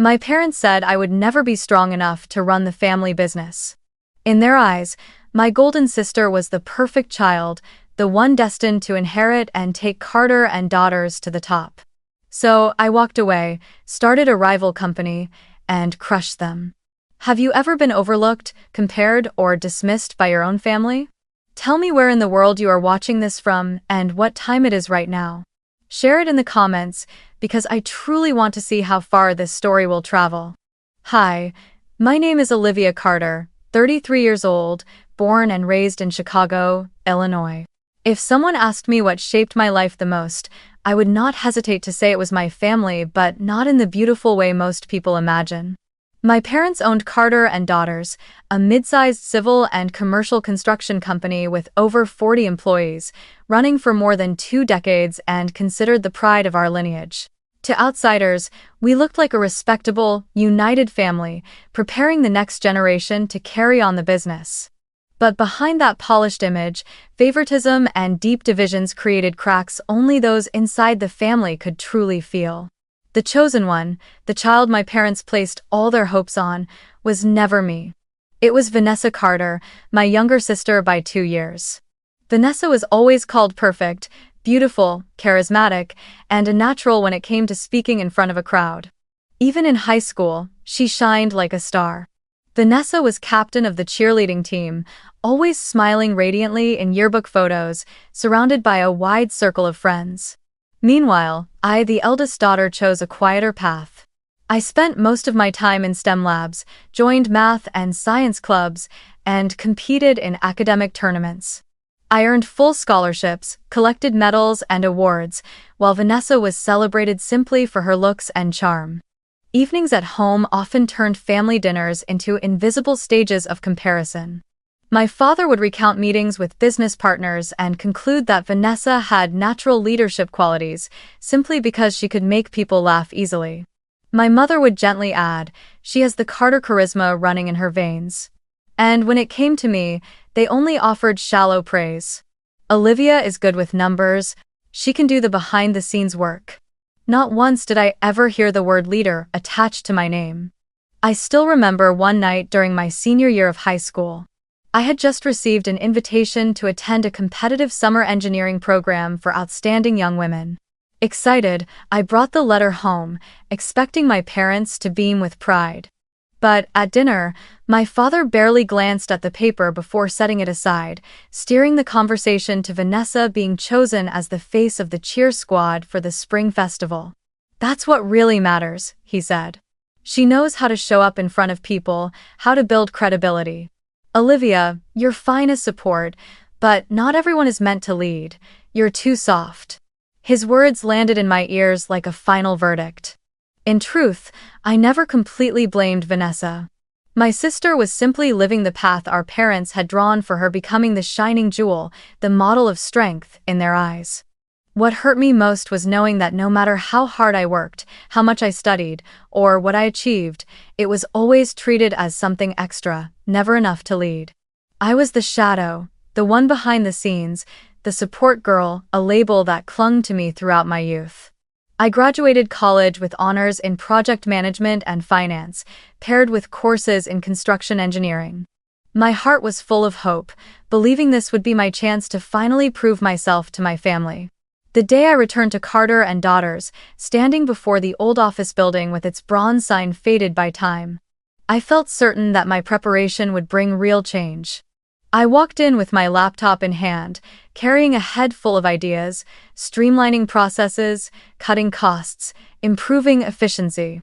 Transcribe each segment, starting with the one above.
My parents said I would never be strong enough to run the family business. In their eyes, my golden sister was the perfect child, the one destined to inherit and take Carter and Daughters to the top. So I walked away, started a rival company, and crushed them. Have you ever been overlooked, compared, or dismissed by your own family? Tell me where in the world you are watching this from and what time it is right now. Share it in the comments, because I truly want to see how far this story will travel. Hi, my name is Olivia Carter, 33 years old, born and raised in Chicago, Illinois. If someone asked me what shaped my life the most, I would not hesitate to say it was my family, but not in the beautiful way most people imagine. My parents owned Carter and Daughters, a mid-sized civil and commercial construction company with over 40 employees, running for more than 2 decades and considered the pride of our lineage. To outsiders, we looked like a respectable, united family, preparing the next generation to carry on the business. But behind that polished image, favoritism and deep divisions created cracks only those inside the family could truly feel. The chosen one, the child my parents placed all their hopes on, was never me. It was Vanessa Carter, my younger sister by 2 years. Vanessa was always called perfect, beautiful, charismatic, and a natural when it came to speaking in front of a crowd. Even in high school, she shined like a star. Vanessa was captain of the cheerleading team, always smiling radiantly in yearbook photos, surrounded by a wide circle of friends. Meanwhile, I, the eldest daughter, chose a quieter path. I spent most of my time in STEM labs, joined math and science clubs, and competed in academic tournaments. I earned full scholarships, collected medals and awards, while Vanessa was celebrated simply for her looks and charm. Evenings at home often turned family dinners into invisible stages of comparison. My father would recount meetings with business partners and conclude that Vanessa had natural leadership qualities, simply because she could make people laugh easily. My mother would gently add, "She has the Carter charisma running in her veins." And when it came to me, they only offered shallow praise. Olivia is good with numbers, she can do the behind-the-scenes work. Not once did I ever hear the word leader attached to my name. I still remember one night during my senior year of high school. I had just received an invitation to attend a competitive summer engineering program for outstanding young women. Excited, I brought the letter home, expecting my parents to beam with pride. But at dinner, my father barely glanced at the paper before setting it aside, steering the conversation to Vanessa being chosen as the face of the cheer squad for the spring festival. "That's what really matters," he said. "She knows how to show up in front of people, how to build credibility. Olivia, you're fine as support, but not everyone is meant to lead. You're too soft." His words landed in my ears like a final verdict. In truth, I never completely blamed Vanessa. My sister was simply living the path our parents had drawn for her, becoming the shining jewel, the model of strength in their eyes. What hurt me most was knowing that no matter how hard I worked, how much I studied, or what I achieved, it was always treated as something extra, never enough to lead. I was the shadow, the one behind the scenes, the support girl, a label that clung to me throughout my youth. I graduated college with honors in project management and finance, paired with courses in construction engineering. My heart was full of hope, believing this would be my chance to finally prove myself to my family. The day I returned to Carter and Daughters, standing before the old office building with its bronze sign faded by time, I felt certain that my preparation would bring real change. I walked in with my laptop in hand, carrying a head full of ideas, streamlining processes, cutting costs, improving efficiency.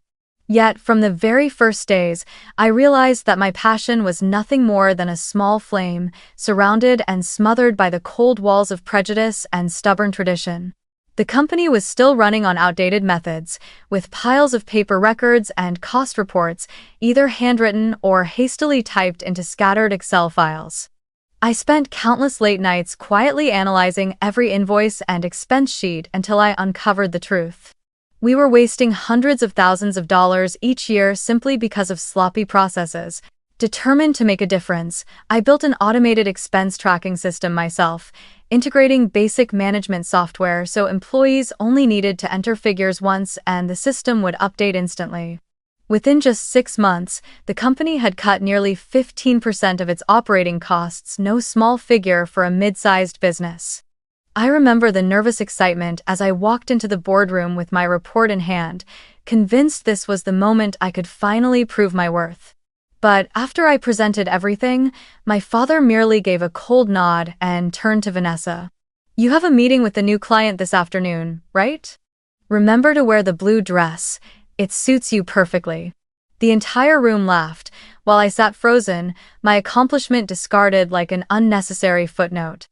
Yet, from the very first days, I realized that my passion was nothing more than a small flame, surrounded and smothered by the cold walls of prejudice and stubborn tradition. The company was still running on outdated methods, with piles of paper records and cost reports, either handwritten or hastily typed into scattered Excel files. I spent countless late nights quietly analyzing every invoice and expense sheet until I uncovered the truth. We were wasting hundreds of thousands of dollars each year simply because of sloppy processes. Determined to make a difference, I built an automated expense tracking system myself, integrating basic management software so employees only needed to enter figures once and the system would update instantly. Within just 6 months, the company had cut nearly 15% of its operating costs, no small figure for a mid-sized business. I remember the nervous excitement as I walked into the boardroom with my report in hand, convinced this was the moment I could finally prove my worth. But after I presented everything, my father merely gave a cold nod and turned to Vanessa. "You have a meeting with the new client this afternoon, right? Remember to wear the blue dress. It suits you perfectly." The entire room laughed, while I sat frozen, my accomplishment discarded like an unnecessary footnote.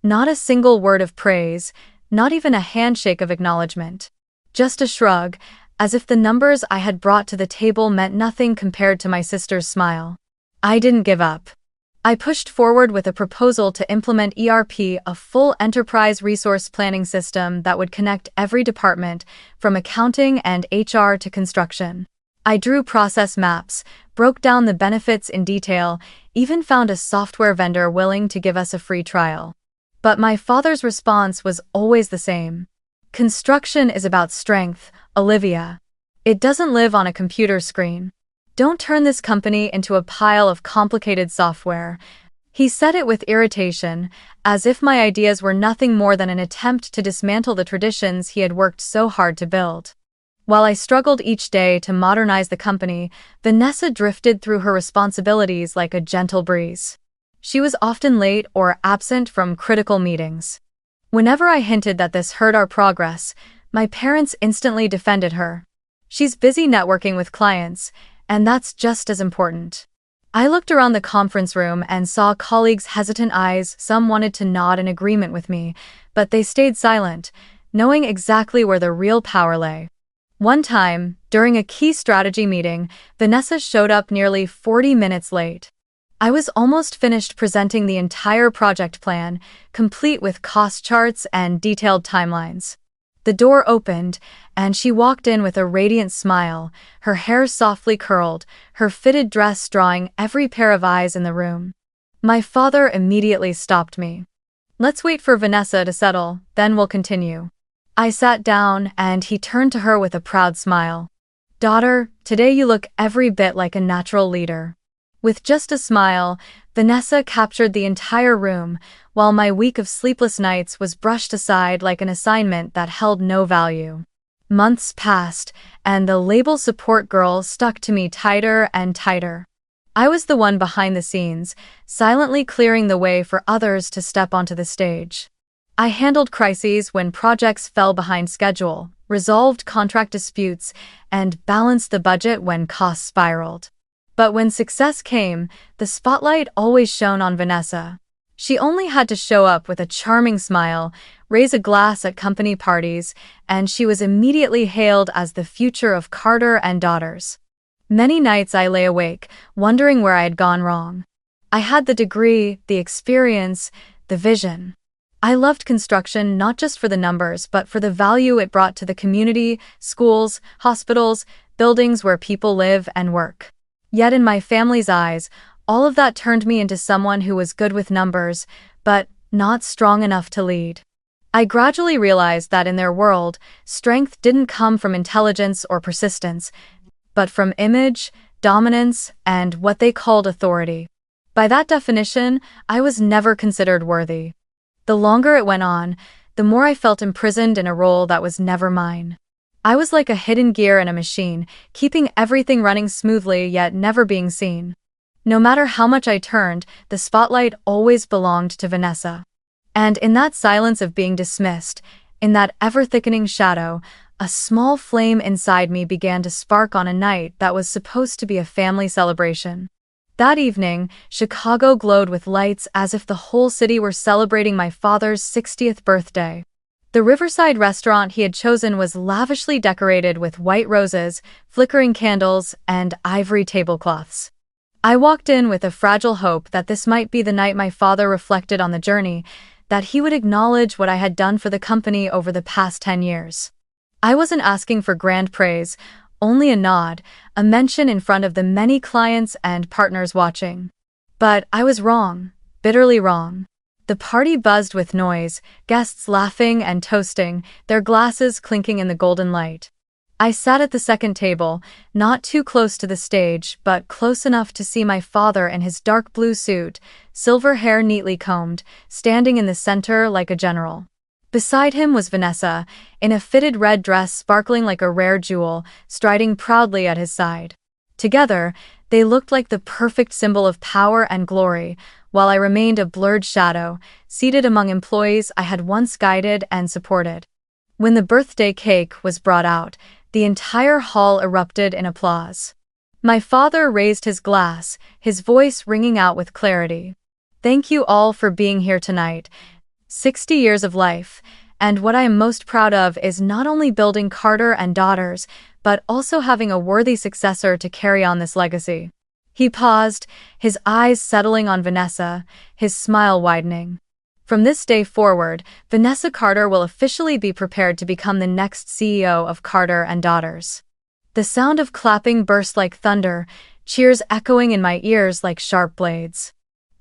Not a single word of praise, not even a handshake of acknowledgement. Just a shrug, as if the numbers I had brought to the table meant nothing compared to my sister's smile. I didn't give up. I pushed forward with a proposal to implement ERP, a full enterprise resource planning system that would connect every department, from accounting and HR to construction. I drew process maps, broke down the benefits in detail, even found a software vendor willing to give us a free trial. But my father's response was always the same. "Construction is about strength, Olivia. It doesn't live on a computer screen. Don't turn this company into a pile of complicated software." He said it with irritation, as if my ideas were nothing more than an attempt to dismantle the traditions he had worked so hard to build. While I struggled each day to modernize the company, Vanessa drifted through her responsibilities like a gentle breeze. She was often late or absent from critical meetings. Whenever I hinted that this hurt our progress, my parents instantly defended her. "She's busy networking with clients, and that's just as important." I looked around the conference room and saw colleagues' hesitant eyes. Some wanted to nod in agreement with me, but they stayed silent, knowing exactly where the real power lay. One time, during a key strategy meeting, Vanessa showed up nearly 40 minutes late. I was almost finished presenting the entire project plan, complete with cost charts and detailed timelines. The door opened, and she walked in with a radiant smile, her hair softly curled, her fitted dress drawing every pair of eyes in the room. My father immediately stopped me. "Let's wait for Vanessa to settle, then we'll continue." I sat down, and he turned to her with a proud smile. "Daughter, today you look every bit like a natural leader." With just a smile, Vanessa captured the entire room, while my week of sleepless nights was brushed aside like an assignment that held no value. Months passed, and the label support girl stuck to me tighter and tighter. I was the one behind the scenes, silently clearing the way for others to step onto the stage. I handled crises when projects fell behind schedule, resolved contract disputes, and balanced the budget when costs spiraled. But when success came, the spotlight always shone on Vanessa. She only had to show up with a charming smile, raise a glass at company parties, and she was immediately hailed as the future of Carter and Daughters. Many nights I lay awake, wondering where I had gone wrong. I had the degree, the experience, the vision. I loved construction not just for the numbers but for the value it brought to the community, schools, hospitals, buildings where people live and work. Yet in my family's eyes, all of that turned me into someone who was good with numbers, but not strong enough to lead. I gradually realized that in their world, strength didn't come from intelligence or persistence, but from image, dominance, and what they called authority. By that definition, I was never considered worthy. The longer it went on, the more I felt imprisoned in a role that was never mine. I was like a hidden gear in a machine, keeping everything running smoothly yet never being seen. No matter how much I turned, the spotlight always belonged to Vanessa. And in that silence of being dismissed, in that ever-thickening shadow, a small flame inside me began to spark on a night that was supposed to be a family celebration. That evening, Chicago glowed with lights as if the whole city were celebrating my father's 60th birthday. The riverside restaurant he had chosen was lavishly decorated with white roses, flickering candles, and ivory tablecloths. I walked in with a fragile hope that this might be the night my father reflected on the journey, that he would acknowledge what I had done for the company over the past 10 years. I wasn't asking for grand praise, only a nod, a mention in front of the many clients and partners watching. But I was wrong, bitterly wrong. The party buzzed with noise, guests laughing and toasting, their glasses clinking in the golden light. I sat at the second table, not too close to the stage, but close enough to see my father in his dark blue suit, silver hair neatly combed, standing in the center like a general. Beside him was Vanessa, in a fitted red dress sparkling like a rare jewel, striding proudly at his side. Together, they looked like the perfect symbol of power and glory, while I remained a blurred shadow, seated among employees I had once guided and supported. When the birthday cake was brought out, the entire hall erupted in applause. My father raised his glass, his voice ringing out with clarity. "Thank you all for being here tonight. 60 years of life, and what I am most proud of is not only building Carter and Daughters, but also having a worthy successor to carry on this legacy." He paused, his eyes settling on Vanessa, his smile widening. From this day forward, Vanessa Carter will officially be prepared to become the next CEO of Carter and Daughters. The sound of clapping burst like thunder, cheers echoing in my ears like sharp blades.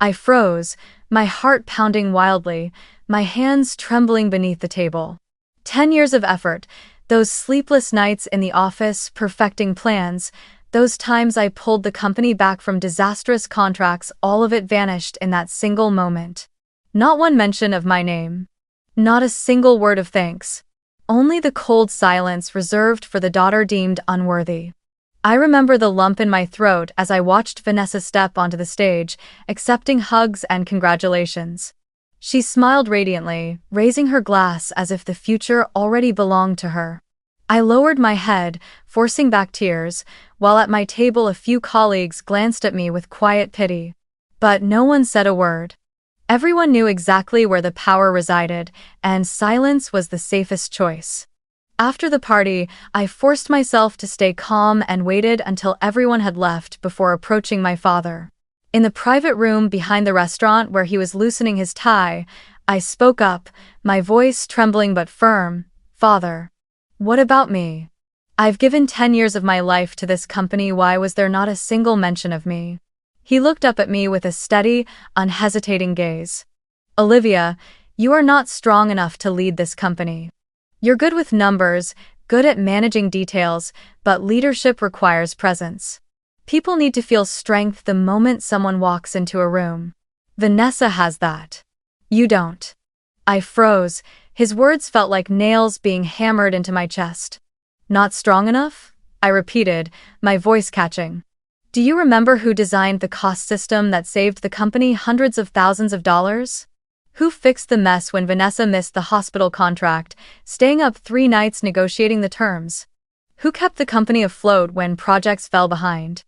I froze, my heart pounding wildly, my hands trembling beneath the table. 10 years of effort, those sleepless nights in the office perfecting plans, those times I pulled the company back from disastrous contracts, all of it vanished in that single moment. Not one mention of my name. Not a single word of thanks. Only the cold silence reserved for the daughter deemed unworthy. I remember the lump in my throat as I watched Vanessa step onto the stage, accepting hugs and congratulations. She smiled radiantly, raising her glass as if the future already belonged to her. I lowered my head, forcing back tears, while at my table a few colleagues glanced at me with quiet pity. But no one said a word. Everyone knew exactly where the power resided, and silence was the safest choice. After the party, I forced myself to stay calm and waited until everyone had left before approaching my father. In the private room behind the restaurant where he was loosening his tie, I spoke up, my voice trembling but firm. "Father, what about me? I've given 10 years of my life to this company. Why was there not a single mention of me?" He looked up at me with a steady, unhesitating gaze. "Olivia, you are not strong enough to lead this company. You're good with numbers, good at managing details, but leadership requires presence. People need to feel strength the moment someone walks into a room. Vanessa has that. You don't." I froze. His words felt like nails being hammered into my chest. "Not strong enough?" I repeated, my voice catching. "Do you remember who designed the cost system that saved the company hundreds of thousands of dollars? Who fixed the mess when Vanessa missed the hospital contract, staying up 3 nights negotiating the terms? Who kept the company afloat when projects fell behind?"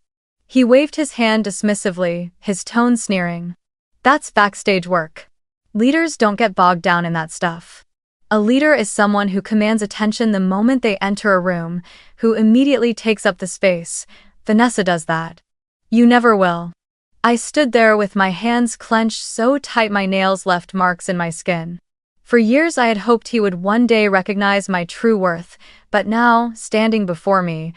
He waved his hand dismissively, his tone sneering. "That's backstage work. Leaders don't get bogged down in that stuff. A leader is someone who commands attention the moment they enter a room, who immediately takes up the space. Vanessa does that. You never will." I stood there with my hands clenched so tight my nails left marks in my skin. For years I had hoped he would one day recognize my true worth, but now, standing before me,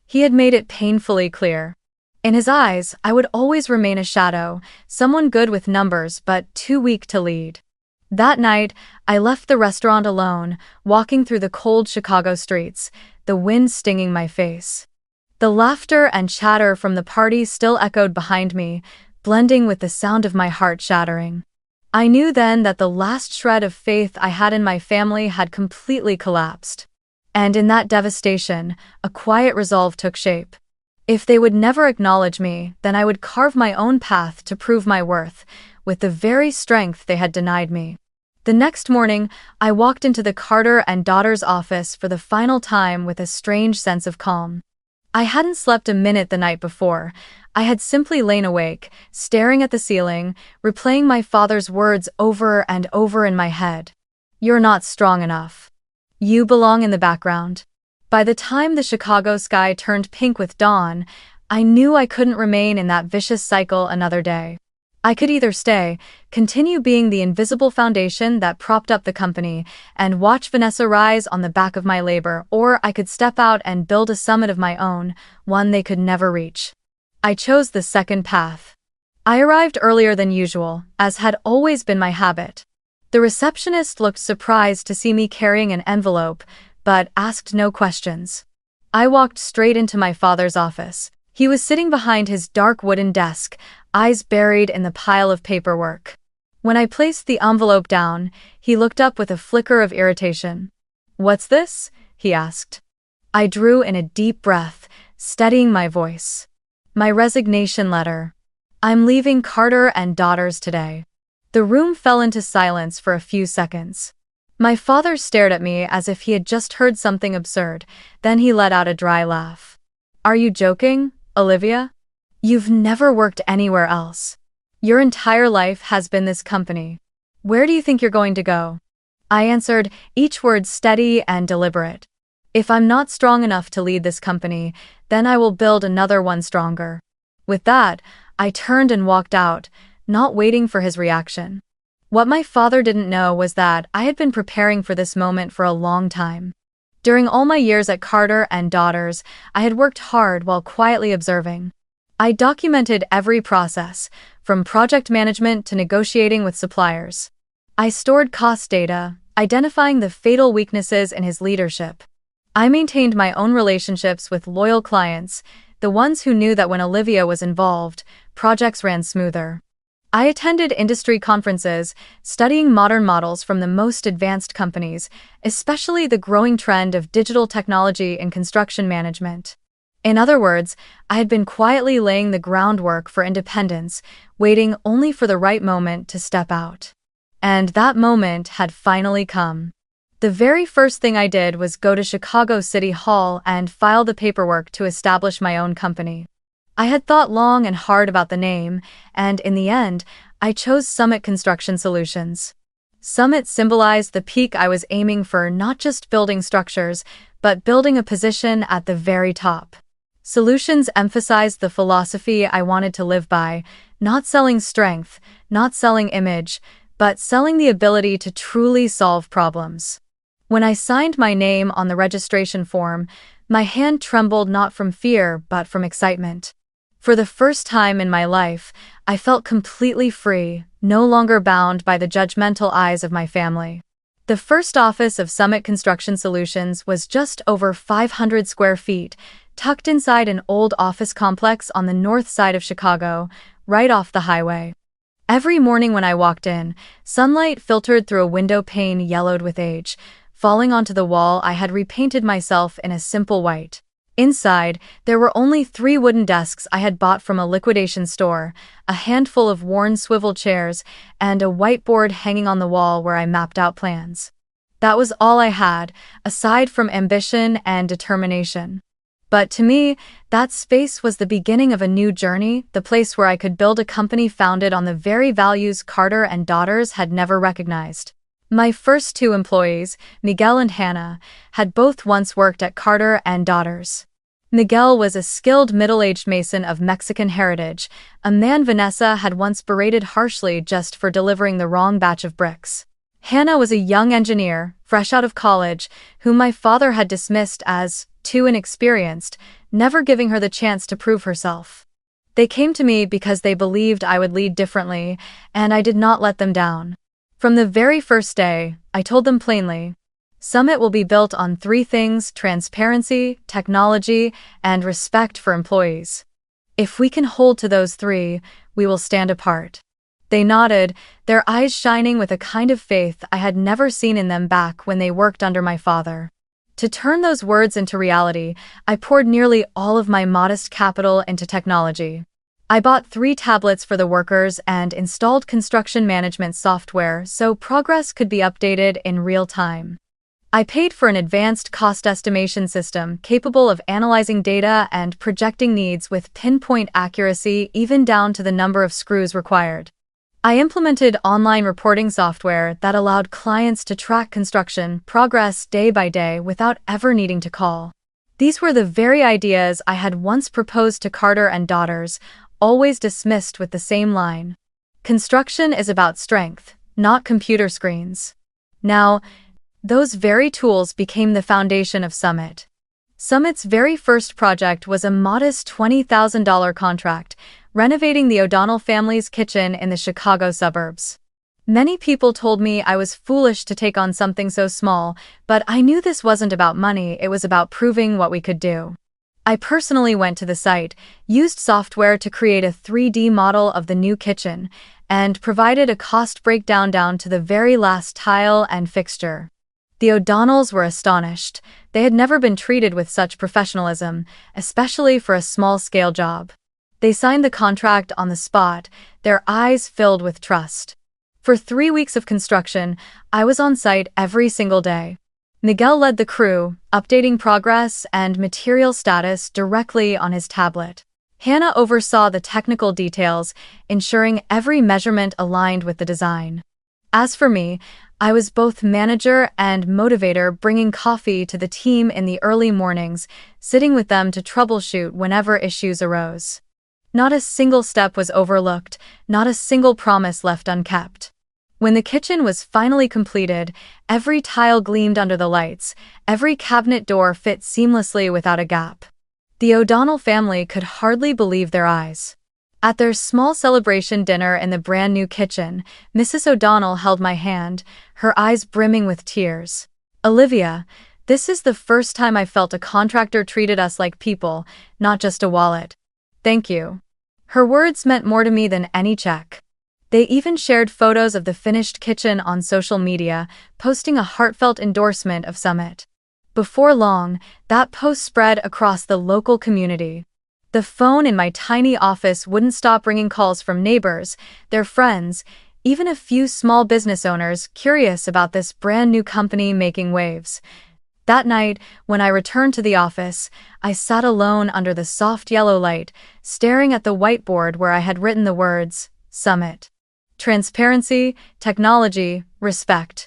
he had made it painfully clear. In his eyes, I would always remain a shadow, someone good with numbers but too weak to lead. That night, I left the restaurant alone, walking through the cold Chicago streets, the wind stinging my face. The laughter and chatter from the party still echoed behind me, blending with the sound of my heart shattering. I knew then that the last shred of faith I had in my family had completely collapsed. And in that devastation, a quiet resolve took shape. If they would never acknowledge me, then I would carve my own path to prove my worth, with the very strength they had denied me. The next morning, I walked into the Carter and Daughters office for the final time with a strange sense of calm. I hadn't slept a minute the night before. I had simply lain awake, staring at the ceiling, replaying my father's words over and over in my head. "You're not strong enough. You belong in the background." By the time the Chicago sky turned pink with dawn, I knew I couldn't remain in that vicious cycle another day. I could either stay, continue being the invisible foundation that propped up the company, and watch Vanessa rise on the back of my labor, or I could step out and build a summit of my own, one they could never reach. I chose the second path. I arrived earlier than usual, as had always been my habit. The receptionist looked surprised to see me carrying an envelope, but asked no questions. I walked straight into my father's office. He was sitting behind his dark wooden desk, eyes buried in the pile of paperwork. When I placed the envelope down, he looked up with a flicker of irritation. "What's this?" he asked. I drew in a deep breath, steadying my voice. "My resignation letter. I'm leaving Carter and Daughters today." The room fell into silence for a few seconds. My father stared at me as if he had just heard something absurd, then he let out a dry laugh. "Are you joking, Olivia? You've never worked anywhere else. Your entire life has been this company. Where do you think you're going to go?" I answered, each word steady and deliberate. "If I'm not strong enough to lead this company, then I will build another one stronger." With that, I turned and walked out, not waiting for his reaction. What my father didn't know was that I had been preparing for this moment for a long time. During all my years at Carter and Daughters, I had worked hard while quietly observing. I documented every process, from project management to negotiating with suppliers. I stored cost data, identifying the fatal weaknesses in his leadership. I maintained my own relationships with loyal clients, the ones who knew that when Olivia was involved, projects ran smoother. I attended industry conferences, studying modern models from the most advanced companies, especially the growing trend of digital technology in construction management. In other words, I had been quietly laying the groundwork for independence, waiting only for the right moment to step out. And that moment had finally come. The very first thing I did was go to Chicago City Hall and file the paperwork to establish my own company. I had thought long and hard about the name, and in the end, I chose Summit Construction Solutions. Summit symbolized the peak I was aiming for, not just building structures, but building a position at the very top. Solutions emphasized the philosophy I wanted to live by, not selling strength, not selling image, but selling the ability to truly solve problems. When I signed my name on the registration form, my hand trembled not from fear but from excitement. For the first time in my life, I felt completely free, no longer bound by the judgmental eyes of my family. The first office of Summit Construction Solutions was just over 500 square feet, tucked inside an old office complex on the north side of Chicago, right off the highway. Every morning when I walked in, sunlight filtered through a window pane yellowed with age. Falling onto the wall, I had repainted myself in a simple white. Inside, there were only 3 wooden desks I had bought from a liquidation store, a handful of worn swivel chairs, and a whiteboard hanging on the wall where I mapped out plans. That was all I had, aside from ambition and determination. But to me, that space was the beginning of a new journey, the place where I could build a company founded on the very values Carter and Daughters had never recognized. My first 2 employees, Miguel and Hannah, had both once worked at Carter and Daughters. Miguel was a skilled middle-aged mason of Mexican heritage, a man Vanessa had once berated harshly just for delivering the wrong batch of bricks. Hannah was a young engineer, fresh out of college, whom my father had dismissed as too inexperienced, never giving her the chance to prove herself. They came to me because they believed I would lead differently, and I did not let them down. From the very first day, I told them plainly, Summit will be built on 3 things: transparency, technology, and respect for employees. If we can hold to those 3, we will stand apart. They nodded, their eyes shining with a kind of faith I had never seen in them back when they worked under my father. To turn those words into reality, I poured nearly all of my modest capital into technology. I bought 3 tablets for the workers and installed construction management software so progress could be updated in real time. I paid for an advanced cost estimation system capable of analyzing data and projecting needs with pinpoint accuracy, even down to the number of screws required. I implemented online reporting software that allowed clients to track construction progress day by day without ever needing to call. These were the very ideas I had once proposed to Carter and Daughters, always dismissed with the same line. Construction is about strength, not computer screens. Now, those very tools became the foundation of Summit. Summit's very first project was a modest $20,000 contract, renovating the O'Donnell family's kitchen in the Chicago suburbs. Many people told me I was foolish to take on something so small, but I knew this wasn't about money, it was about proving what we could do. I personally went to the site, used software to create a 3D model of the new kitchen, and provided a cost breakdown down to the very last tile and fixture. The O'Donnells were astonished. They had never been treated with such professionalism, especially for a small-scale job. They signed the contract on the spot, their eyes filled with trust. For 3 weeks of construction, I was on site every single day. Miguel led the crew, updating progress and material status directly on his tablet. Hannah oversaw the technical details, ensuring every measurement aligned with the design. As for me, I was both manager and motivator, bringing coffee to the team in the early mornings, sitting with them to troubleshoot whenever issues arose. Not a single step was overlooked, not a single promise left unkept. When the kitchen was finally completed, every tile gleamed under the lights, every cabinet door fit seamlessly without a gap. The O'Donnell family could hardly believe their eyes. At their small celebration dinner in the brand new kitchen, Mrs. O'Donnell held my hand, her eyes brimming with tears. "Olivia, this is the first time I felt a contractor treated us like people, not just a wallet. Thank you." Her words meant more to me than any check. They even shared photos of the finished kitchen on social media, posting a heartfelt endorsement of Summit. Before long, that post spread across the local community. The phone in my tiny office wouldn't stop ringing calls from neighbors, their friends, even a few small business owners curious about this brand new company making waves. That night, when I returned to the office, I sat alone under the soft yellow light, staring at the whiteboard where I had written the words, Summit. Transparency, technology, respect.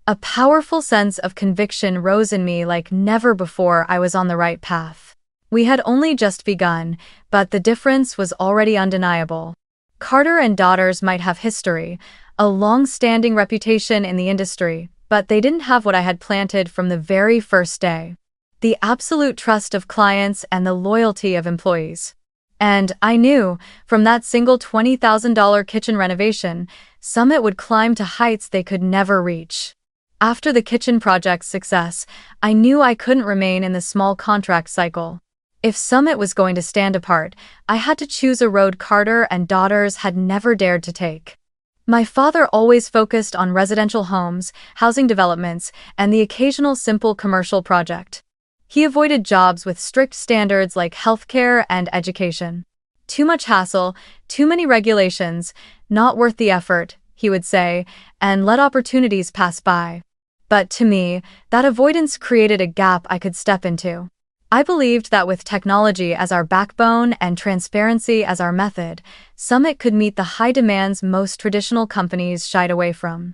A powerful sense of conviction rose in me like never before. I was on the right path. We had only just begun, but the difference was already undeniable. Carter and Daughters might have history, a long-standing reputation in the industry, but they didn't have what I had planted from the very first day. The absolute trust of clients and the loyalty of employees. And I knew, from that single $20,000 kitchen renovation, Summit would climb to heights they could never reach. After the kitchen project's success, I knew I couldn't remain in the small contract cycle. If Summit was going to stand apart, I had to choose a road Carter and Daughters had never dared to take. My father always focused on residential homes, housing developments, and the occasional simple commercial project. He avoided jobs with strict standards like healthcare and education. Too much hassle, too many regulations, not worth the effort, he would say, and let opportunities pass by. But to me, that avoidance created a gap I could step into. I believed that with technology as our backbone and transparency as our method, Summit could meet the high demands most traditional companies shied away from.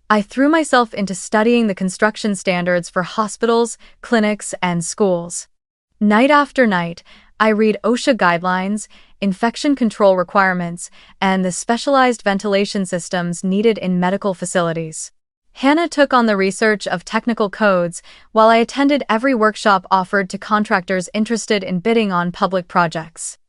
I threw myself into studying the construction standards for hospitals, clinics, and schools. Night after night, I read OSHA guidelines, infection control requirements, and the specialized ventilation systems needed in medical facilities. Hannah took on the research of technical codes, while I attended every workshop offered to contractors interested in bidding on public projects.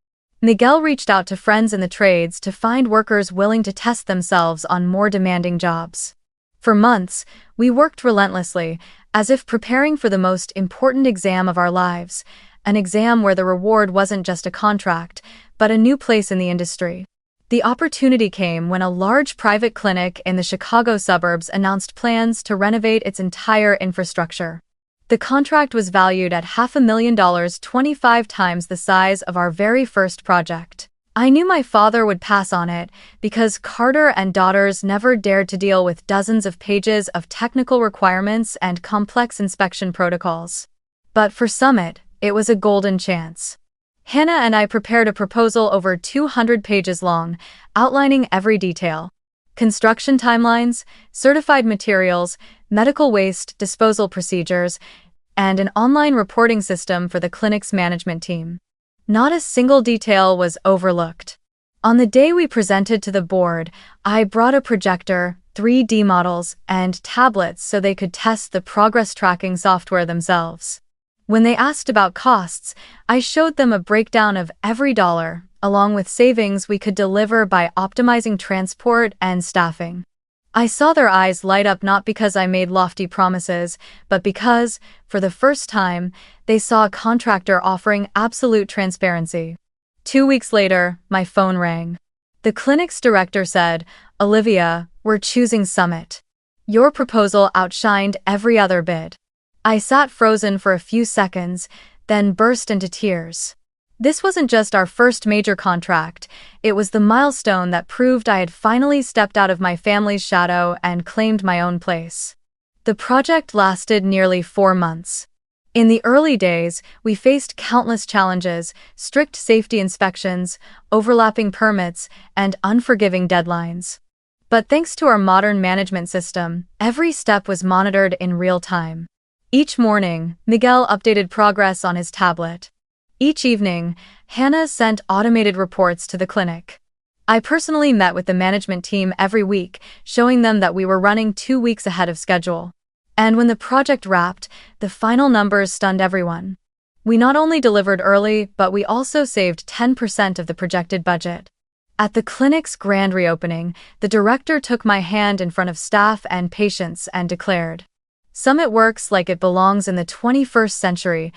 Miguel reached out to friends in the trades to find workers willing to test themselves on more demanding jobs. For months, we worked relentlessly, as if preparing for the most important exam of our lives, an exam where the reward wasn't just a contract, but a new place in the industry. The opportunity came when a large private clinic in the Chicago suburbs announced plans to renovate its entire infrastructure. The contract was valued at $500,000, 25 times the size of our very first project. I knew my father would pass on it because Carter and Daughters never dared to deal with dozens of pages of technical requirements and complex inspection protocols. But for Summit, it was a golden chance. Hannah and I prepared a proposal over 200 pages long, outlining every detail. Construction timelines, certified materials, medical waste disposal procedures, and an online reporting system for the clinic's management team. Not a single detail was overlooked. On the day we presented to the board, I brought a projector, 3D models, and tablets so they could test the progress tracking software themselves. When they asked about costs, I showed them a breakdown of every dollar, along with savings we could deliver by optimizing transport and staffing. I saw their eyes light up not because I made lofty promises, but because, for the first time, they saw a contractor offering absolute transparency. 2 weeks later, my phone rang. The clinic's director said, "Olivia, we're choosing Summit. Your proposal outshined every other bid." I sat frozen for a few seconds, then burst into tears. This wasn't just our first major contract, it was the milestone that proved I had finally stepped out of my family's shadow and claimed my own place. The project lasted nearly 4 months. In the early days, we faced countless challenges: strict safety inspections, overlapping permits, and unforgiving deadlines. But thanks to our modern management system, every step was monitored in real time. Each morning, Miguel updated progress on his tablet. Each evening, Hannah sent automated reports to the clinic. I personally met with the management team every week, showing them that we were running 2 weeks ahead of schedule. And when the project wrapped, the final numbers stunned everyone. We not only delivered early, but we also saved 10% of the projected budget. At the clinic's grand reopening, the director took my hand in front of staff and patients and declared, "Summit works like it belongs in the 21st century,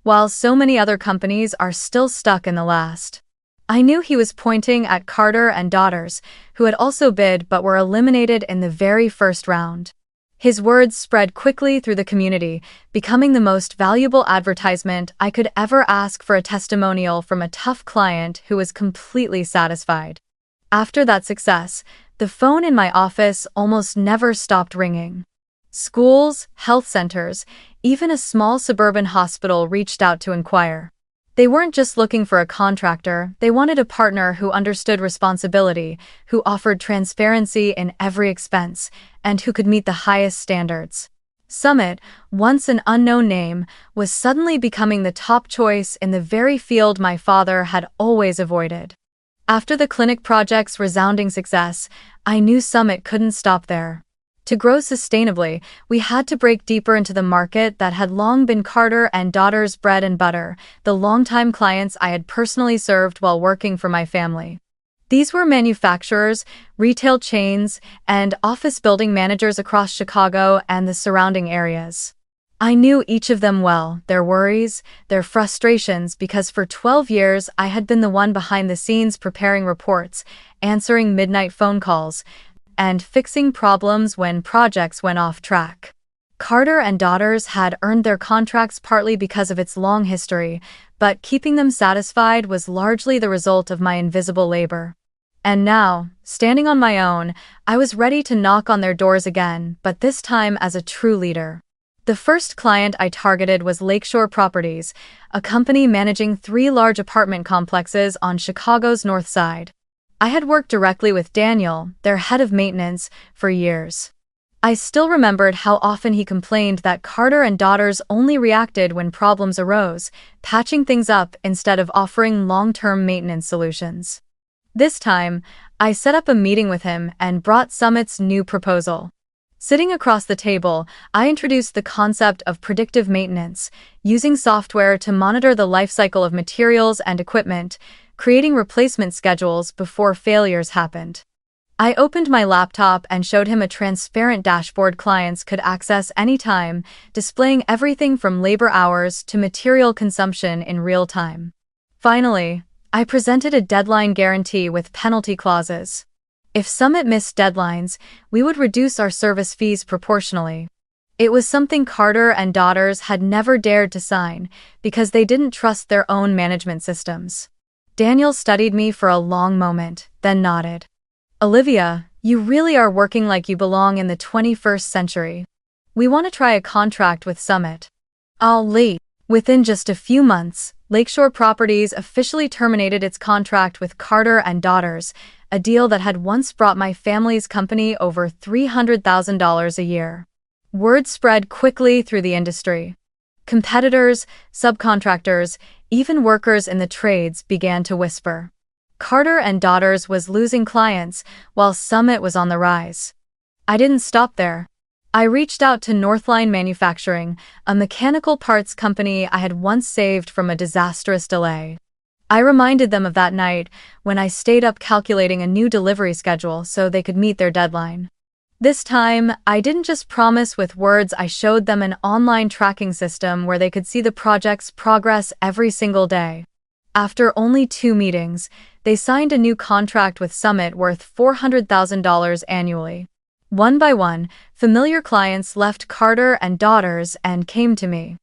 while so many other companies are still stuck in the last." I knew he was pointing at Carter and Daughters, who had also bid but were eliminated in the very first round. His words spread quickly through the community, becoming the most valuable advertisement I could ever ask for, a testimonial from a tough client who was completely satisfied. After that success, the phone in my office almost never stopped ringing. Schools, health centers, even a small suburban hospital reached out to inquire. They weren't just looking for a contractor, they wanted a partner who understood responsibility, who offered transparency in every expense, and who could meet the highest standards. Summit, once an unknown name, was suddenly becoming the top choice in the very field my father had always avoided. After the clinic project's resounding success, I knew Summit couldn't stop there. To grow sustainably, we had to break deeper into the market that had long been Carter and Daughters' bread and butter, the longtime clients I had personally served while working for my family. These were manufacturers, retail chains, and office building managers across Chicago and the surrounding areas. I knew each of them well, their worries, their frustrations, because for 12 years I had been the one behind the scenes preparing reports, answering midnight phone calls, and fixing problems when projects went off track. Carter and Daughters had earned their contracts partly because of its long history, but keeping them satisfied was largely the result of my invisible labor. And now, standing on my own, I was ready to knock on their doors again, but this time as a true leader. The first client I targeted was Lakeshore Properties, a company managing 3 large apartment complexes on Chicago's North Side. I had worked directly with Daniel, their head of maintenance, for years. I still remembered how often he complained that Carter and Daughters only reacted when problems arose, patching things up instead of offering long-term maintenance solutions. This time, I set up a meeting with him and brought Summit's new proposal. Sitting across the table, I introduced the concept of predictive maintenance, using software to monitor the life cycle of materials and equipment, creating replacement schedules before failures happened. I opened my laptop and showed him a transparent dashboard clients could access anytime, displaying everything from labor hours to material consumption in real time. Finally, I presented a deadline guarantee with penalty clauses. If Summit missed deadlines, we would reduce our service fees proportionally. It was something Carter and Daughters had never dared to sign because they didn't trust their own management systems. Daniel studied me for a long moment, then nodded. "Olivia, you really are working like you belong in the 21st century. We want to try a contract with Summit." I'll leave. Within just a few months, Lakeshore Properties officially terminated its contract with Carter and Daughters, a deal that had once brought my family's company over $300,000 a year. Word spread quickly through the industry. Competitors, subcontractors, even workers in the trades began to whisper. Carter and Daughters was losing clients, while Summit was on the rise. I didn't stop there. I reached out to Northline Manufacturing, a mechanical parts company I had once saved from a disastrous delay. I reminded them of that night when I stayed up calculating a new delivery schedule so they could meet their deadline. This time, I didn't just promise with words, I showed them an online tracking system where they could see the project's progress every single day. After only 2 meetings, they signed a new contract with Summit worth $400,000 annually. One by one, familiar clients left Carter and Daughters and came to me.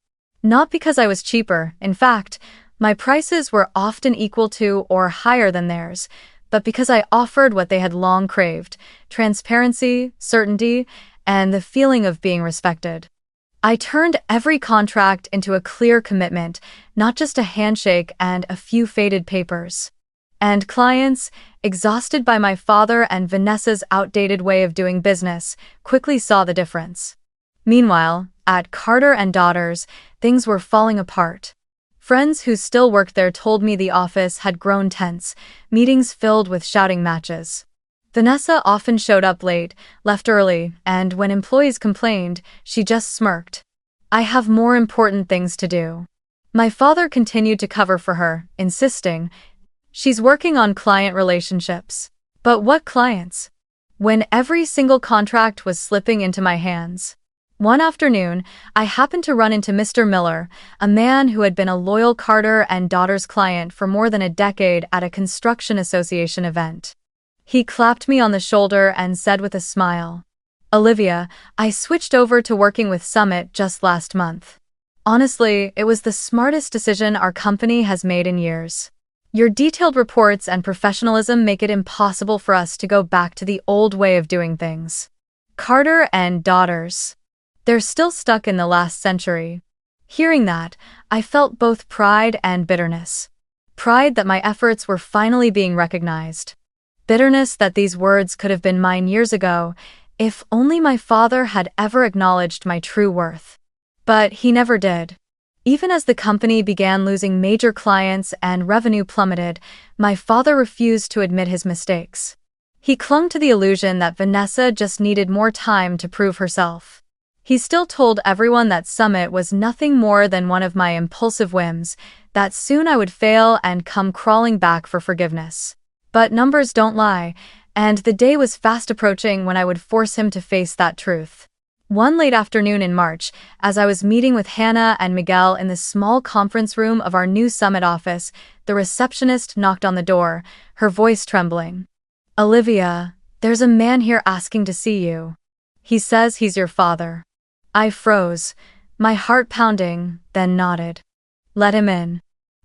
Not because I was cheaper, in fact, my prices were often equal to or higher than theirs, but because I offered what they had long craved: transparency, certainty, and the feeling of being respected. I turned every contract into a clear commitment, not just a handshake and a few faded papers. And clients, exhausted by my father and Vanessa's outdated way of doing business, quickly saw the difference. Meanwhile, at Carter and Daughters, things were falling apart. Friends who still worked there told me the office had grown tense, meetings filled with shouting matches. Vanessa often showed up late, left early, and when employees complained, she just smirked. "I have more important things to do." My father continued to cover for her, insisting, "She's working on client relationships." But what clients? When every single contract was slipping into my hands. One afternoon, I happened to run into Mr. Miller, a man who had been a loyal Carter and Daughters client for more than a decade at a construction association event. He clapped me on the shoulder and said with a smile, "Olivia, I switched over to working with Summit just last month. Honestly, it was the smartest decision our company has made in years. Your detailed reports and professionalism make it impossible for us to go back to the old way of doing things." Carter and Daughters. They're still stuck in the last century. Hearing that, I felt both pride and bitterness. Pride that my efforts were finally being recognized. Bitterness that these words could have been mine years ago, if only my father had ever acknowledged my true worth. But he never did. Even as the company began losing major clients and revenue plummeted, my father refused to admit his mistakes. He clung to the illusion that Vanessa just needed more time to prove herself. He still told everyone that Summit was nothing more than one of my impulsive whims, that soon I would fail and come crawling back for forgiveness. But numbers don't lie, and the day was fast approaching when I would force him to face that truth. One late afternoon in March, as I was meeting with Hannah and Miguel in the small conference room of our new Summit office, the receptionist knocked on the door, her voice trembling. "Olivia, there's a man here asking to see you. He says he's your father." I froze, my heart pounding, then nodded. "Let him in."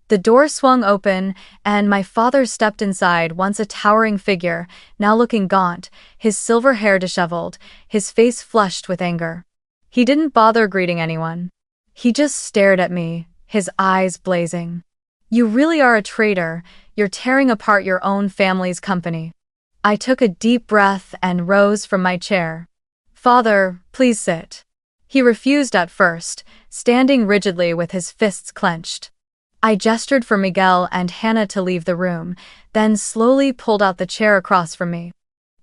The door swung open, and my father stepped inside, once a towering figure, now looking gaunt, his silver hair disheveled, his face flushed with anger. He didn't bother greeting anyone. He just stared at me, his eyes blazing. "You really are a traitor. You're tearing apart your own family's company." I took a deep breath and rose from my chair. "Father, please sit." He refused at first, standing rigidly with his fists clenched. I gestured for Miguel and Hannah to leave the room, then slowly pulled out the chair across from me.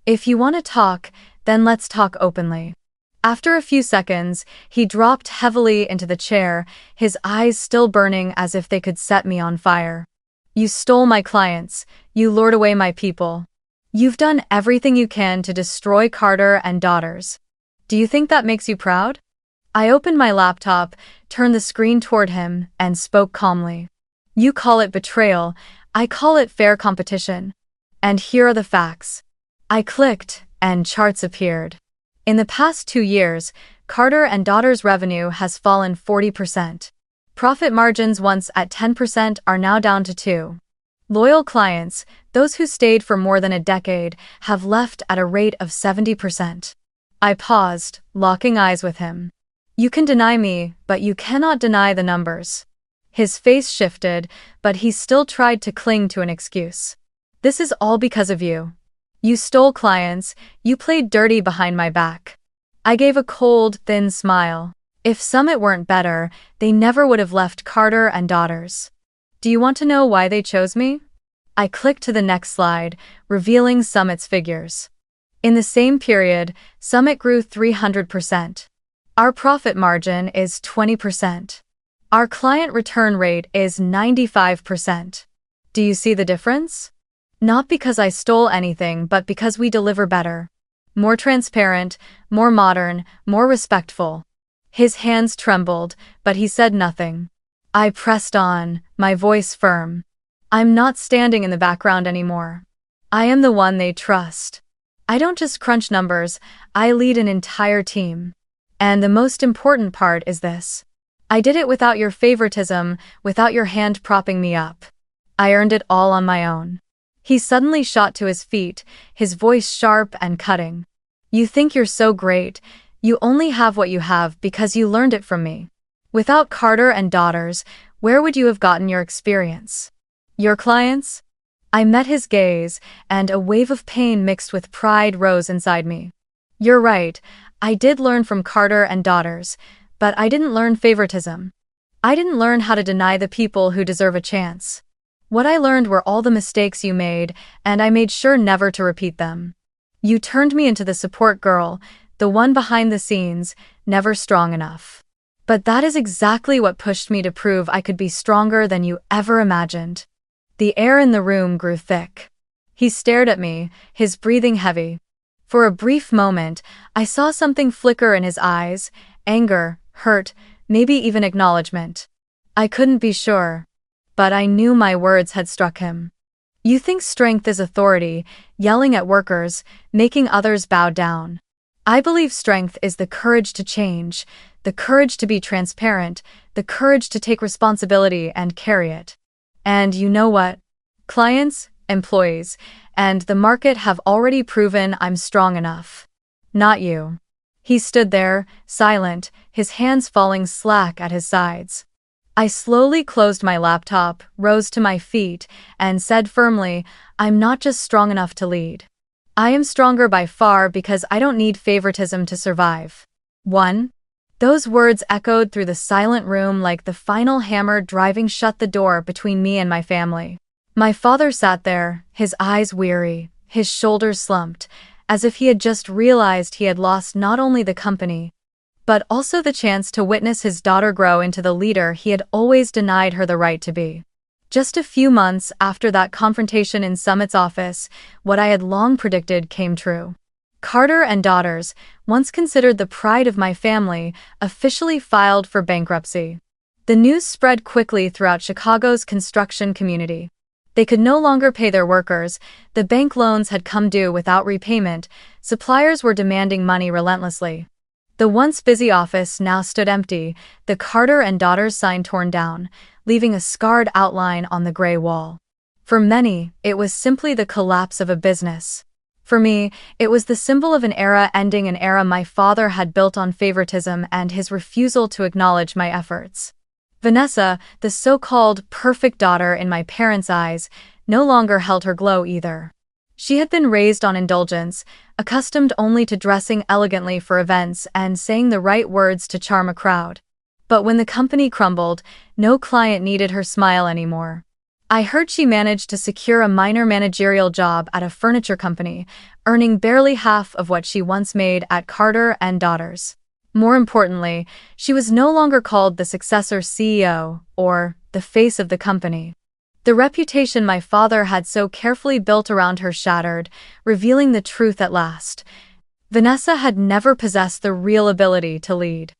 "If you want to talk, then let's talk openly." After a few seconds, he dropped heavily into the chair, his eyes still burning as if they could set me on fire. "You stole my clients. You lured away my people. You've done everything you can to destroy Carter and Daughters. Do you think that makes you proud?" I opened my laptop, turned the screen toward him, and spoke calmly. "You call it betrayal, I call it fair competition. And here are the facts." I clicked, and charts appeared. In the past 2 years, Carter and Daughters' revenue has fallen 40%. Profit margins once at 10% are now down to 2%. Loyal clients, those who stayed for more than a decade, have left at a rate of 70%. I paused, locking eyes with him. "You can deny me, but you cannot deny the numbers." His face shifted, but he still tried to cling to an excuse. "This is all because of you. You stole clients, you played dirty behind my back." I gave a cold, thin smile. If Summit weren't better, they never would have left Carter and Daughters. Do you want to know why they chose me? I clicked to the next slide, revealing Summit's figures. In the same period, Summit grew 300%. Our profit margin is 20%. Our client return rate is 95%. Do you see the difference? Not because I stole anything, but because we deliver better. More transparent, more modern, more respectful. His hands trembled, but he said nothing. I pressed on, my voice firm. I'm not standing in the background anymore. I am the one they trust. I don't just crunch numbers, I lead an entire team. And the most important part is this. I did it without your favoritism, without your hand propping me up. I earned it all on my own. He suddenly shot to his feet, his voice sharp and cutting. You think you're so great, you only have what you have because you learned it from me. Without Carter and Daughters, where would you have gotten your experience? Your clients? I met his gaze, and a wave of pain mixed with pride rose inside me. You're right, I did learn from Carter and Daughters, but I didn't learn favoritism. I didn't learn how to deny the people who deserve a chance. What I learned were all the mistakes you made, and I made sure never to repeat them. You turned me into the support girl, the one behind the scenes, never strong enough. But that is exactly what pushed me to prove I could be stronger than you ever imagined. The air in the room grew thick. He stared at me, his breathing heavy. For a brief moment, I saw something flicker in his eyes, anger, hurt, maybe even acknowledgement. I couldn't be sure, but I knew my words had struck him. You think strength is authority, yelling at workers, making others bow down. I believe strength is the courage to change, the courage to be transparent, the courage to take responsibility and carry it. And you know what? Clients, employees, and the market have already proven I'm strong enough. Not you. He stood there, silent, his hands falling slack at his sides. I slowly closed my laptop, rose to my feet, and said firmly, I'm not just strong enough to lead. I am stronger by far because I don't need favoritism to survive. 1. Those words echoed through the silent room like the final hammer driving shut the door between me and my family. My father sat there, his eyes weary, his shoulders slumped, as if he had just realized he had lost not only the company, but also the chance to witness his daughter grow into the leader he had always denied her the right to be. Just a few months after that confrontation in Summit's office, what I had long predicted came true. Carter and Daughters, once considered the pride of my family, officially filed for bankruptcy. The news spread quickly throughout Chicago's construction community. They could no longer pay their workers, the bank loans had come due without repayment, suppliers were demanding money relentlessly. The once busy office now stood empty, the Carter and Daughters sign torn down, leaving a scarred outline on the gray wall. For many, it was simply the collapse of a business. For me, it was the symbol of an era ending, an era my father had built on favoritism and his refusal to acknowledge my efforts. Vanessa, the so-called perfect daughter in my parents' eyes, no longer held her glow either. She had been raised on indulgence, accustomed only to dressing elegantly for events and saying the right words to charm a crowd. But when the company crumbled, no client needed her smile anymore. I heard she managed to secure a minor managerial job at a furniture company, earning barely half of what she once made at Carter and Daughters. More importantly, she was no longer called the successor CEO or the face of the company. The reputation my father had so carefully built around her shattered, revealing the truth at last. Vanessa had never possessed the real ability to lead.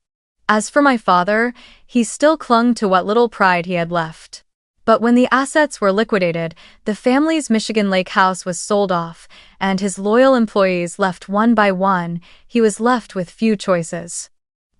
As for my father, he still clung to what little pride he had left. But when the assets were liquidated, the family's Michigan Lake house was sold off, and his loyal employees left one by one, he was left with few choices.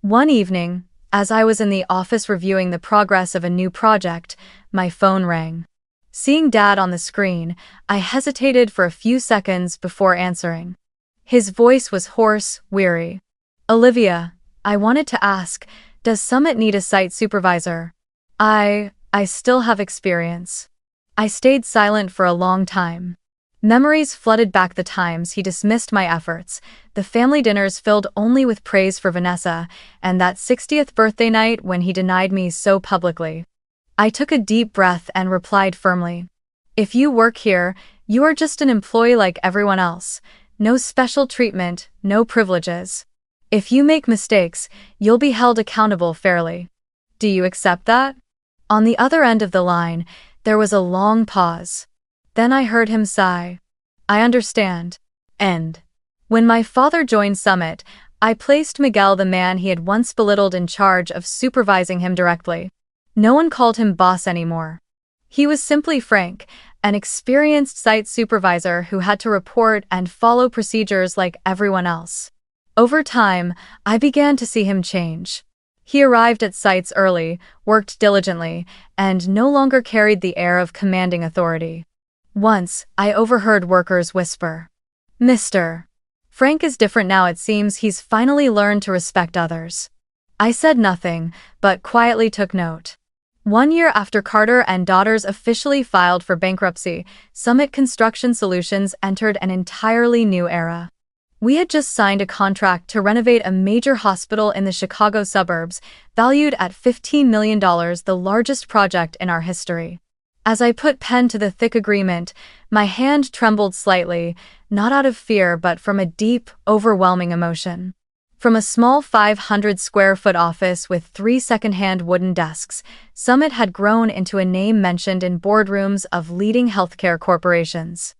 One evening, as I was in the office reviewing the progress of a new project, my phone rang. Seeing Dad on the screen, I hesitated for a few seconds before answering. His voice was hoarse, weary. Olivia, I wanted to ask, does Summit need a site supervisor? I still have experience. I stayed silent for a long time. Memories flooded back the times he dismissed my efforts, the family dinners filled only with praise for Vanessa, and that 60th birthday night when he denied me so publicly. I took a deep breath and replied firmly. If you work here, you are just an employee like everyone else. No special treatment, no privileges. If you make mistakes, you'll be held accountable fairly. Do you accept that? On the other end of the line, there was a long pause. Then I heard him sigh. I understand. End. When my father joined Summit, I placed Miguel, the man he had once belittled, in charge of supervising him directly. No one called him boss anymore. He was simply Frank, an experienced site supervisor who had to report and follow procedures like everyone else. Over time, I began to see him change. He arrived at sites early, worked diligently, and no longer carried the air of commanding authority. Once, I overheard workers whisper, "Mr. Frank is different now. It seems he's finally learned to respect others." I said nothing, but quietly took note. 1 year after Carter and Daughters officially filed for bankruptcy, Summit Construction Solutions entered an entirely new era. We had just signed a contract to renovate a major hospital in the Chicago suburbs, valued at $15 million, the largest project in our history. As I put pen to the thick agreement, my hand trembled slightly, not out of fear but from a deep, overwhelming emotion. From a small 500-square-foot office with 3 second-hand wooden desks, Summit had grown into a name mentioned in boardrooms of leading healthcare corporations.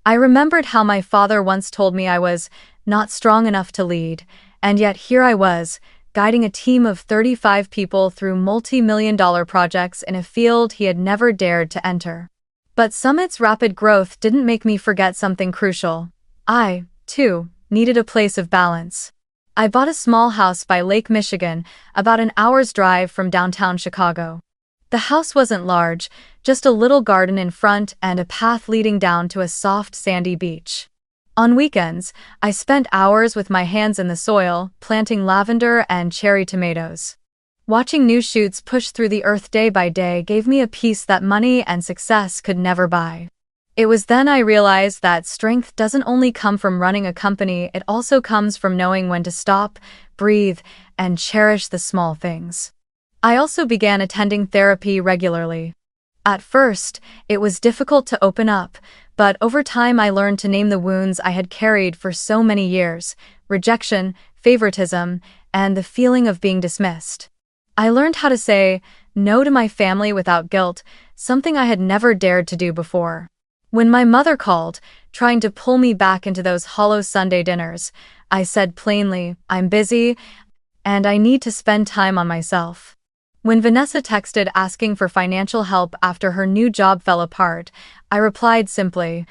I remembered how my father once told me I was not strong enough to lead, and yet here I was, guiding a team of 35 people through multi-million-dollar projects in a field he had never dared to enter. But Summit's rapid growth didn't make me forget something crucial. I, too, needed a place of balance. I bought a small house by Lake Michigan, about an hour's drive from downtown Chicago. The house wasn't large, just a little garden in front and a path leading down to a soft sandy beach. On weekends, I spent hours with my hands in the soil, planting lavender and cherry tomatoes. Watching new shoots push through the earth day by day gave me a peace that money and success could never buy. It was then I realized that strength doesn't only come from running a company, it also comes from knowing when to stop, breathe, and cherish the small things. I also began attending therapy regularly. At first, it was difficult to open up, but over time I learned to name the wounds I had carried for so many years: rejection, favoritism, and the feeling of being dismissed. I learned how to say no to my family without guilt, something I had never dared to do before. When my mother called, trying to pull me back into those hollow Sunday dinners, I said plainly, "I'm busy, and I need to spend time on myself." When Vanessa texted asking for financial help after her new job fell apart, I replied simply,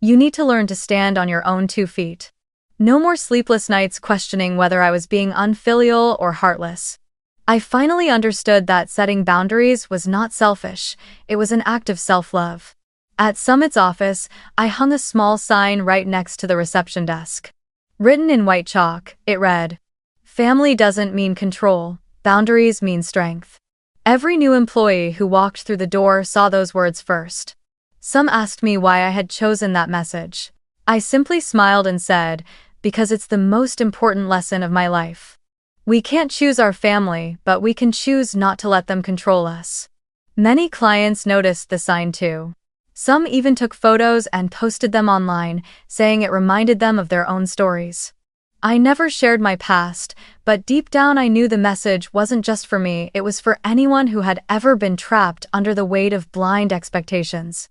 "You need to learn to stand on your own 2 feet." No more sleepless nights questioning whether I was being unfilial or heartless. I finally understood that setting boundaries was not selfish, it was an act of self-love. At Summit's office, I hung a small sign right next to the reception desk. Written in white chalk, it read, "Family doesn't mean control, boundaries mean strength." Every new employee who walked through the door saw those words first. Some asked me why I had chosen that message. I simply smiled and said, "Because it's the most important lesson of my life. We can't choose our family, but we can choose not to let them control us." Many clients noticed the sign too. Some even took photos and posted them online, saying it reminded them of their own stories. I never shared my past, but deep down I knew the message wasn't just for me, it was for anyone who had ever been trapped under the weight of blind expectations.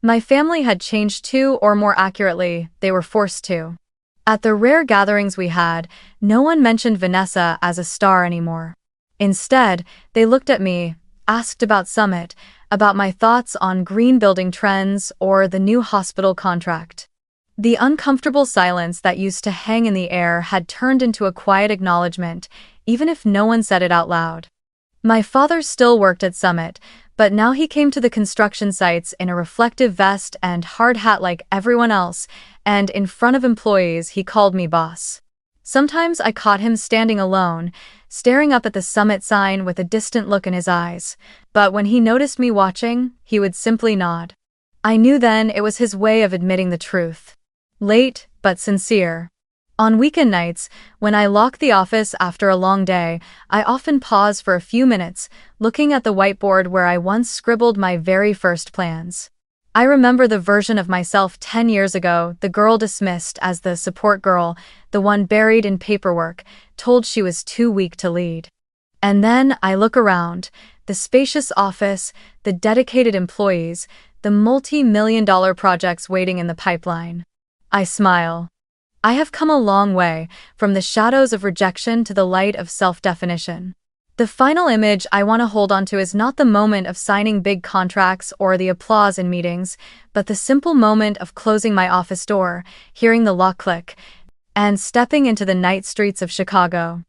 My family had changed too, or more accurately, they were forced to. At the rare gatherings we had, no one mentioned Vanessa as a star anymore. Instead, they looked at me, asked about Summit, about my thoughts on green building trends or the new hospital contract. The uncomfortable silence that used to hang in the air had turned into a quiet acknowledgement, even if no one said it out loud. My father still worked at Summit, but now he came to the construction sites in a reflective vest and hard hat like everyone else, and in front of employees he called me boss. Sometimes I caught him standing alone, staring up at the Summit sign with a distant look in his eyes, but when he noticed me watching, he would simply nod. I knew then it was his way of admitting the truth. Late, but sincere. On weekend nights, when I locked the office after a long day, I often paused for a few minutes, looking at the whiteboard where I once scribbled my very first plans. I remember the version of myself 10 years ago, the girl dismissed as the support girl, the one buried in paperwork, told she was too weak to lead. And then I look around, the spacious office, the dedicated employees, the multi-million-dollar projects waiting in the pipeline. I smile. I have come a long way, from the shadows of rejection to the light of self-definition. The final image I want to hold on to is not the moment of signing big contracts or the applause in meetings, but the simple moment of closing my office door, hearing the lock click, and stepping into the night streets of Chicago.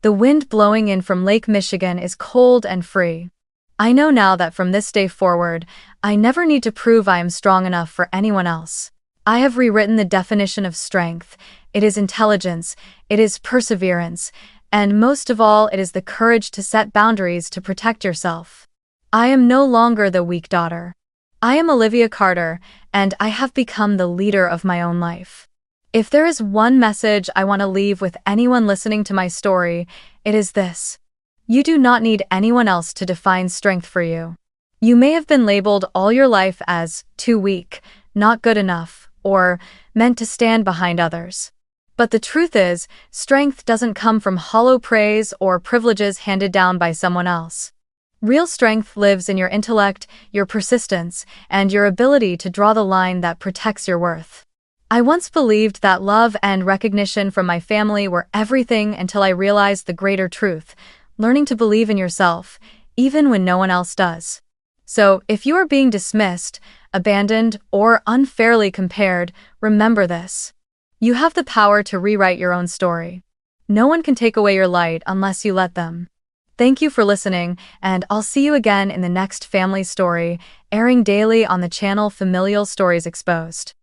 The wind blowing in from Lake Michigan is cold and free. I know now that from this day forward, I never need to prove I am strong enough for anyone else. I have rewritten the definition of strength. It is intelligence, it is perseverance, and most of all, it is the courage to set boundaries to protect yourself. I am no longer the weak daughter. I am Olivia Carter, and I have become the leader of my own life. If there is one message I want to leave with anyone listening to my story, it is this. You do not need anyone else to define strength for you. You may have been labeled all your life as too weak, not good enough, or meant to stand behind others. But the truth is, strength doesn't come from hollow praise or privileges handed down by someone else. Real strength lives in your intellect, your persistence, and your ability to draw the line that protects your worth. I once believed that love and recognition from my family were everything until I realized the greater truth, learning to believe in yourself, even when no one else does. So, if you are being dismissed, abandoned, or unfairly compared, remember this. You have the power to rewrite your own story. No one can take away your light unless you let them. Thank you for listening, and I'll see you again in the next family story, airing daily on the channel Familial Stories Exposed.